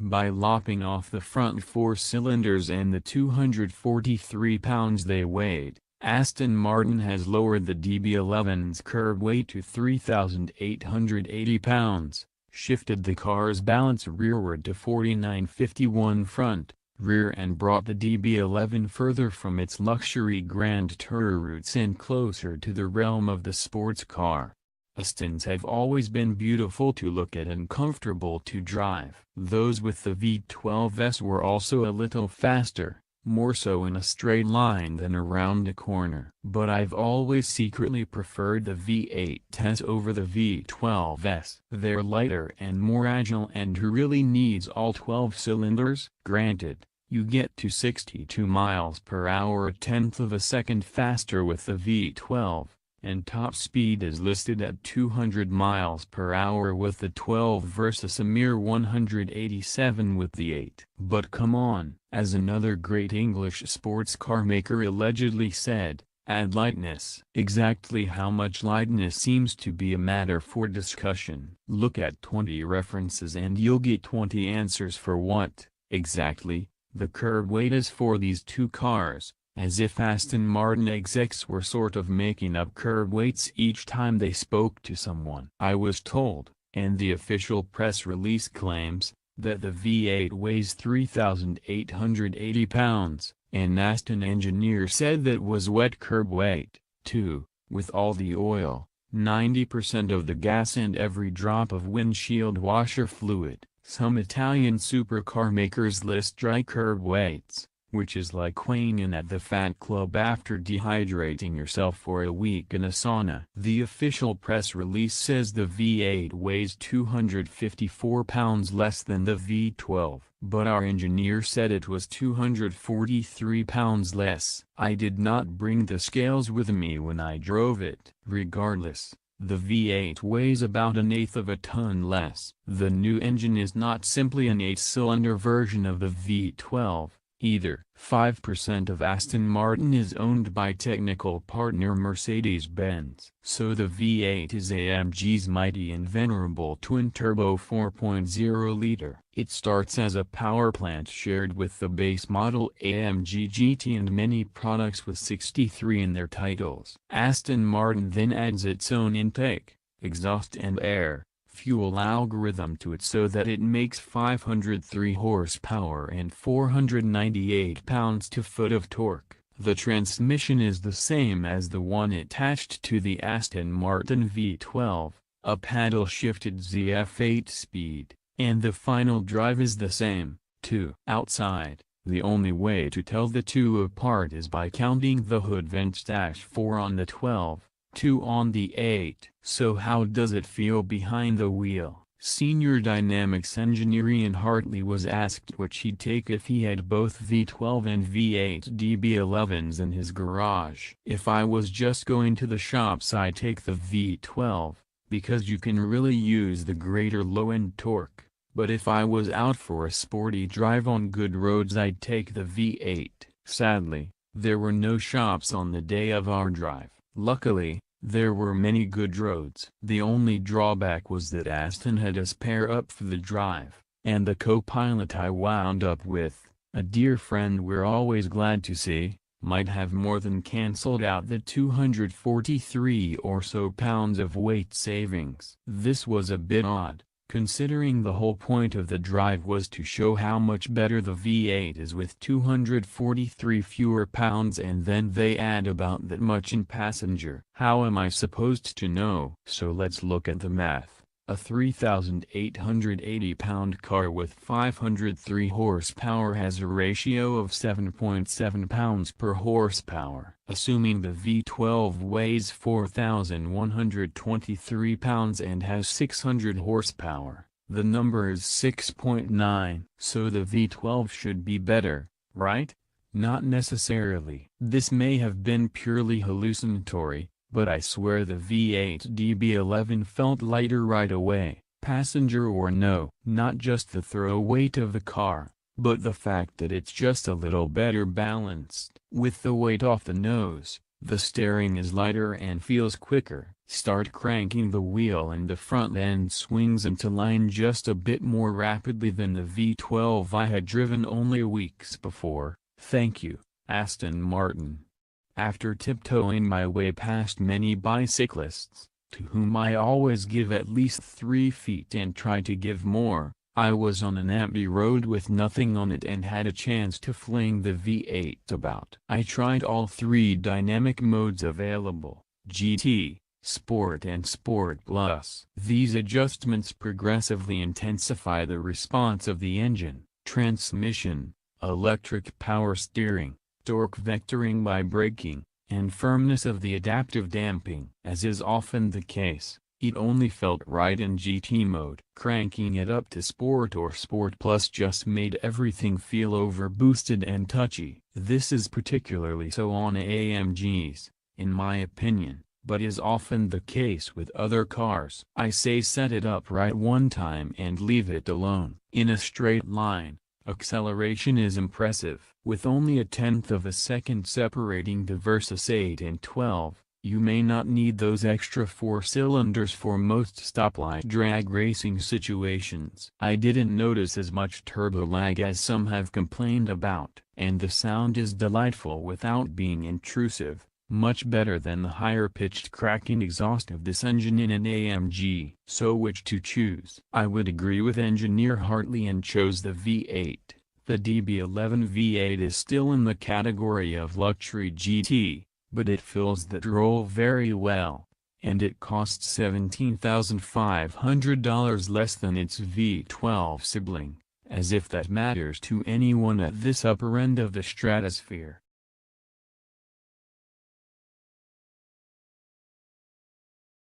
By lopping off the front four cylinders and the 243 pounds they weighed, Aston Martin has lowered the DB11's curb weight to 3,880 pounds, shifted the car's balance rearward to 49.51 front, rear and brought the DB11 further from its luxury Grand Tourer roots and closer to the realm of the sports car. Astons have always been beautiful to look at and comfortable to drive. Those with the V12s were also a little faster, more so in a straight line than around a corner. But I've always secretly preferred the V8s over the V12s. They're lighter and more agile, and who really needs all 12 cylinders? Granted, you get to 62 miles per hour, a tenth of a second faster with the V12. And top speed is listed at 200 miles per hour with the 12 versus a mere 187 with the 8. But come on, as another great English sports car maker allegedly said, add lightness. Exactly how much lightness seems to be a matter for discussion. Look at 20 references and you'll get 20 answers for what, exactly, the curb weight is for these two cars. As if Aston Martin execs were sort of making up curb weights each time they spoke to someone. I was told, and the official press release claims, that the V8 weighs 3,880 pounds, an Aston engineer said that was wet curb weight, too, with all the oil, 90% of the gas and every drop of windshield washer fluid. Some Italian supercar makers list dry curb weights, which is like weighing at the fat club after dehydrating yourself for a week in a sauna. The official press release says the V8 weighs 254 pounds less than the V12, but our engineer said it was 243 pounds less. I did not bring the scales with me when I drove it. Regardless, the V8 weighs about an eighth of a ton less. The new engine is not simply an 8-cylinder version of the V12. Either. 5% of Aston Martin is owned by technical partner Mercedes-Benz. So the V8 is AMG's mighty and venerable twin-turbo 4.0-liter. It starts as a power plant shared with the base model AMG GT and many products with 63 in their titles. Aston Martin then adds its own intake, exhaust and air fuel algorithm to it so that it makes 503 horsepower and 498 pounds-to-foot of torque. The transmission is the same as the one attached to the Aston Martin V12, a paddle-shifted ZF 8-speed, and the final drive is the same, too. Outside, the only way to tell the two apart is by counting the hood vents. 4 on the 12. 2 on the 8. So how does it feel behind the wheel? Senior Dynamics engineer Ian Hartley was asked what he'd take if he had both V12 and V8 DB11s in his garage. If I was just going to the shops, I'd take the V12, because you can really use the greater low-end torque. But if I was out for a sporty drive on good roads, I'd take the V8. Sadly, there were no shops on the day of our drive. Luckily, there were many good roads. The only drawback was that Aston had us pair up for the drive, and the co-pilot I wound up with, a dear friend we're always glad to see, might have more than cancelled out the 243 or so pounds of weight savings. This was a bit odd, considering the whole point of the drive was to show how much better the V8 is with 243 fewer pounds, and then they add about that much in passenger. How am I supposed to know? So let's look at the math. A 3,880-pound car with 503 horsepower has a ratio of 7.7 pounds per horsepower. Assuming the V12 weighs 4,123 pounds and has 600 horsepower, the number is 6.9. So the V12 should be better, right? Not necessarily. This may have been purely hallucinatory, but I swear the V8 DB11 felt lighter right away, passenger or no. Not just the throw weight of the car, but the fact that it's just a little better balanced. With the weight off the nose, The steering is lighter and feels quicker. Start cranking the wheel and the front end swings into line just a bit more rapidly than the V12 I had driven only weeks before. Thank you, Aston Martin. After tiptoeing my way past many bicyclists, to whom I always give at least 3 feet and try to give more, I was on an empty road with nothing on it and had a chance to fling the V8 about. I tried all 3 dynamic modes available: GT, Sport and Sport Plus. These adjustments progressively intensify the response of the engine, transmission, electric power steering, torque vectoring by braking, and firmness of the adaptive damping. As is often the case, it only felt right in GT mode. Cranking it up to Sport or Sport Plus just made everything feel overboosted and touchy. This is particularly so on AMGs, in my opinion, but is often the case with other cars. I say set it up right one time and leave it alone. In a straight line, acceleration is impressive. With only a tenth of a second separating the Versys 8 and 12, you may not need those extra 4 cylinders for most stoplight drag racing situations. I didn't notice as much turbo lag as some have complained about, and the sound is delightful without being intrusive, much better than the higher-pitched cracking exhaust of this engine in an AMG. So which to choose? I would agree with engineer Hartley and chose the V8. The DB11 V8 is still in the category of luxury GT, but it fills that role very well, and it costs $17,500 less than its V12 sibling, as if that matters to anyone at this upper end of the stratosphere.